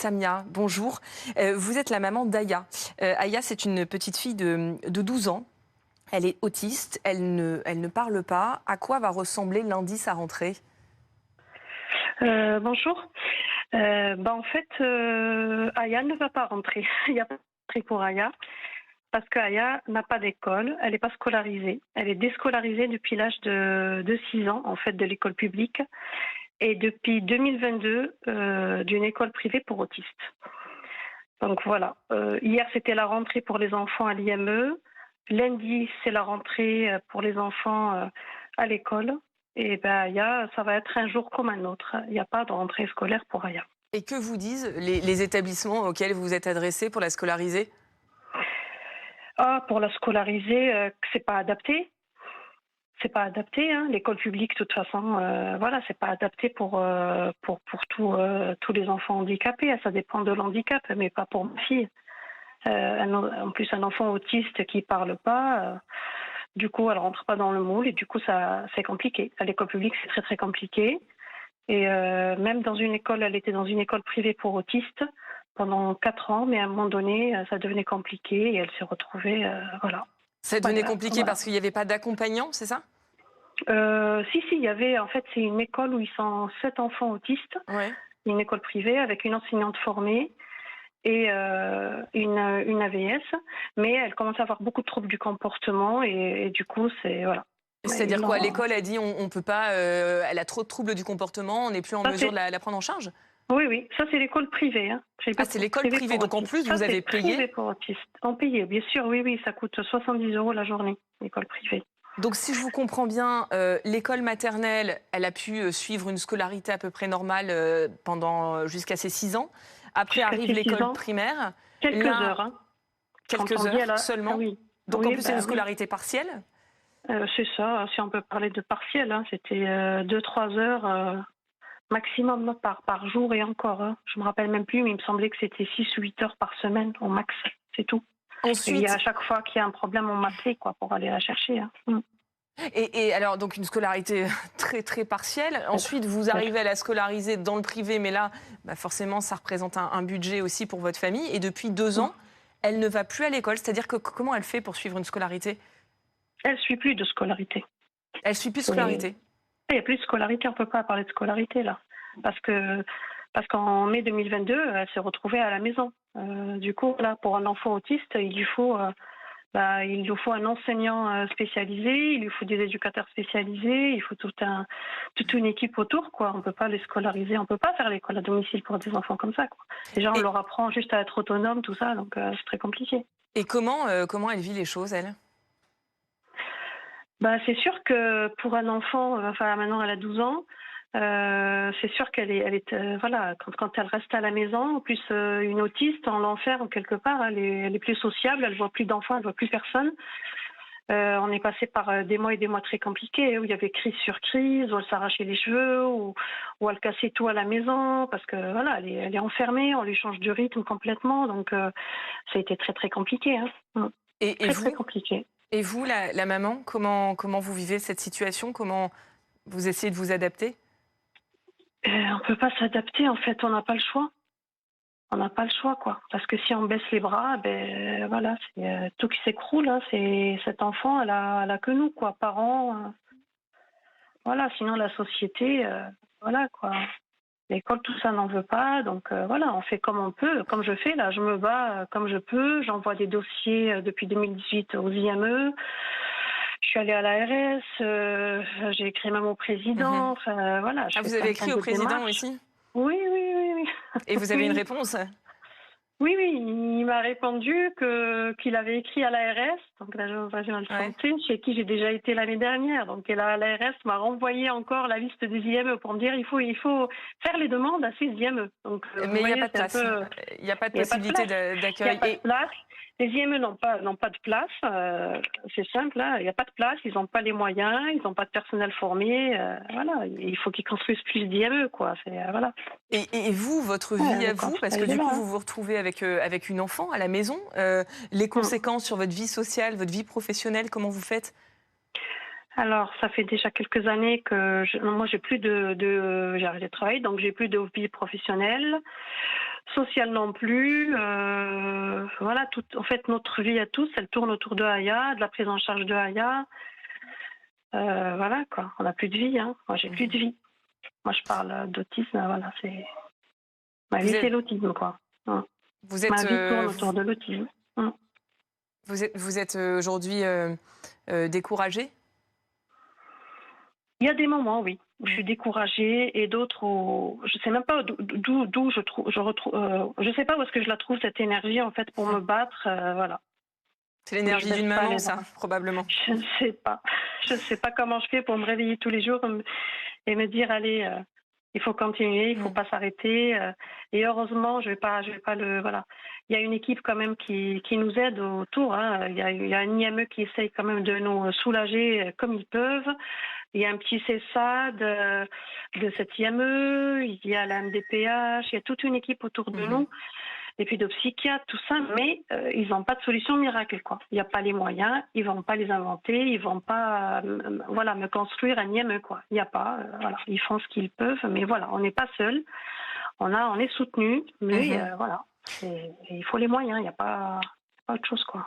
Samia, bonjour. Vous êtes la maman d'Aya. Aya, c'est une petite fille de 12 ans. Elle est autiste, elle ne parle pas. À quoi va ressembler lundi sa rentrée? Bonjour. En fait, Aya ne va pas rentrer. Il n'y a pas de rentrée pour Aya parce qu'Aya n'a pas d'école, elle n'est pas scolarisée. Elle est déscolarisée depuis l'âge de 6 ans, en fait, de l'école publique et depuis 2022 d'une école privée pour autistes. Donc voilà. Hier, c'était la rentrée pour les enfants à l'IME. Lundi, c'est la rentrée pour les enfants à l'école. Et ben, Aya, ça va être un jour comme un autre. Il n'y a pas de rentrée scolaire pour Aya. Et que vous disent les établissements auxquels vous vous êtes adressés pour la scolariser? Ah, pour la scolariser, c'est pas adapté. C'est pas adapté, hein. L'école publique, de toute façon, voilà, c'est pas adapté pour tous les enfants handicapés. Ça dépend de l'handicap, mais pas pour ma fille. En plus, un enfant autiste qui parle pas, du coup, elle rentre pas dans le moule et du coup, ça, c'est compliqué. À l'école publique, c'est très très compliqué. Et même dans une école, elle était dans une école privée pour autistes pendant 4 ans, mais à un moment donné, ça devenait compliqué et elle s'est retrouvée, voilà. Ça devenait Voilà, compliqué voilà. parce qu'il n'y avait pas d'accompagnant, c'est ça? Si, il y avait, en fait, c'est une école où ils sont 7 enfants autistes, Ouais. une école privée avec une enseignante formée et une AVS, mais elle commence à avoir beaucoup de troubles du comportement et du coup, c'est, voilà. Ils C'est-à-dire quoi? l'ont- L'école a dit on peut pas, elle a trop de troubles du comportement, on n'est plus en Ça, mesure de c'est, la prendre en charge? oui, oui, ça c'est l'école privée, hein. Ah, c'est l'école Privée privée, pour donc en autistes. plus Ça vous avez c'est payé. privé pour autistes. En payé, bien sûr, oui, oui, ça coûte 70 € la journée, l'école privée. Donc, si je vous comprends bien, l'école maternelle, elle a pu suivre une scolarité à peu près normale pendant jusqu'à ses 6 ans. Après Jusqu'à arrive ses 6 l'école ans, primaire, quelques là, heures, hein. Quand on quelques dit heures elle a, ah seulement. oui, Donc, en oui, plus, c'est une bah oui. scolarité partielle. C'est ça, si on peut parler de partiel, hein, c'était 2-3 heures maximum par jour et encore, hein. Je me rappelle même plus, mais il me semblait que c'était 6 ou 8 heures par semaine au max, c'est tout. Et à Ensuite, chaque fois qu'il y a un problème, on m'appelait quoi pour aller la chercher, hein. et alors, donc, une scolarité très, très partielle. Ensuite, vous Ouais. arrivez à la scolariser dans le privé, mais là, bah, forcément, ça représente un budget aussi pour votre famille. Et depuis 2 ans, elle ne va plus à l'école. C'est-à-dire que comment elle fait pour suivre une scolarité? Elle suit plus de scolarité. Elle suit plus de Et scolarité. il n'y a plus de scolarité, on ne peut pas parler de scolarité là. Parce que parce qu'en mai 2022, elle s'est retrouvée à la maison. Du coup, là, pour un enfant autiste, il lui faut un enseignant spécialisé, il lui faut des éducateurs spécialisés, il faut toute une équipe autour, quoi. On ne peut pas les scolariser, on ne peut pas faire l'école à domicile pour des enfants comme ça, quoi. Déjà, on Et, leur apprend juste à être autonome, tout ça, donc c'est très compliqué. et comment elle vit les choses, elle? Bah, c'est sûr que pour un enfant, enfin maintenant elle a 12 ans, c'est sûr qu'elle est voilà, quand elle reste à la maison, en plus une autiste, on l'enferme quelque part, elle est plus sociable, elle voit plus d'enfants, elle voit plus personne. On est passé par des mois et des mois très compliqués où il y avait crise sur crise, où elle s'arrachait les cheveux, où elle cassait tout à la maison parce que voilà, elle est enfermée, on lui change de rythme complètement, donc ça a été très très compliqué, hein. Et Très très vous, compliqué. la maman, comment vous vivez cette situation? Comment vous essayez de vous adapter? On peut pas s'adapter, en fait, on n'a pas le choix. On n'a pas le choix, quoi. Parce que si on baisse les bras, ben voilà, c'est tout qui s'écroule, hein. C'est cet enfant, elle a que nous, quoi, parents. Voilà, sinon la société, voilà, quoi. L'école, tout ça n'en veut pas, donc voilà, on fait comme on peut, comme je fais là, je me bats comme je peux, j'envoie des dossiers depuis 2018 aux IME, je suis allée à l'ARS, j'ai écrit même au Mhm. président, enfin voilà, je Ah, fais vous avez plein écrit au de président démarches. aussi? Oui, oui, oui, oui. Et vous avez une Oui. réponse? Oui, oui, il m'a répondu qu'il avait écrit à l'ARS, donc l'Agence régionale de Ouais. santé, chez qui j'ai déjà été l'année dernière. Donc l'ARS m'a renvoyé encore la liste des IME pour me dire il faut faire les demandes à ces IME. Donc vous Mais il n'y a pas voyez, de c'est un place. peu, Il n'y a pas de il n'y a pas de possibilité place. Il n'y a d'accueil. pas de place. Les IME n'ont pas de place. C'est simple, hein, il n'y a pas de place. Ils n'ont pas les moyens. Ils n'ont pas de personnel formé. Voilà, il faut qu'ils construisent plus d'IME, quoi. C'est voilà. Et vous, votre Ouais, vie à le vous, constat parce que il est du là, coup, hein. vous vous retrouvez avec une enfant à la maison. Les Hum. conséquences sur votre vie sociale, votre vie professionnelle, comment vous faites? Alors, ça fait déjà quelques années que moi, j'ai plus j'ai arrêté de travailler, donc j'ai plus de vie professionnelle. social non plus. Voilà, en fait, notre vie à tous, elle tourne autour de Aya, de la prise en charge de Aya. Voilà, quoi. On n'a plus de vie, hein. Moi, j'ai plus de vie. Moi, je parle d'autisme, voilà, c'est... Ma Vous vie, c'est êtes, l'autisme, quoi. Mm. vous Ma êtes, vie tourne autour de l'autisme. Mm. vous êtes aujourd'hui découragée? Il y a des moments, oui, où je suis découragée et d'autres où je sais même pas d'où je retrouve, je sais pas où est-ce que je la trouve cette énergie en fait pour me battre, voilà. C'est Mais je l'énergie baisse d'une pas maman, les ça, bras. probablement. Je ne sais pas. Je ne sais pas comment je fais pour me réveiller tous les jours et me dire allez, il faut continuer, il faut pas s'arrêter. Et heureusement, je vais pas le voilà. Il y a une équipe quand même qui nous aide autour. Hein. Il y a un IME qui essaye quand même de nous soulager comme ils peuvent. Il y a un petit CESAD de cette IME, il y a la MDPH, il y a toute une équipe autour de nous. Et puis de psychiatres, tout ça, mais ils n'ont pas de solution miracle, quoi. Il n'y a pas les moyens, ils vont pas les inventer, ils vont pas, voilà, me construire un IME, quoi. Il n'y a pas, voilà, ils font ce qu'ils peuvent, mais voilà, on n'est pas seul, on est soutenu, mais voilà, il faut les moyens, il n'y a pas autre chose, quoi.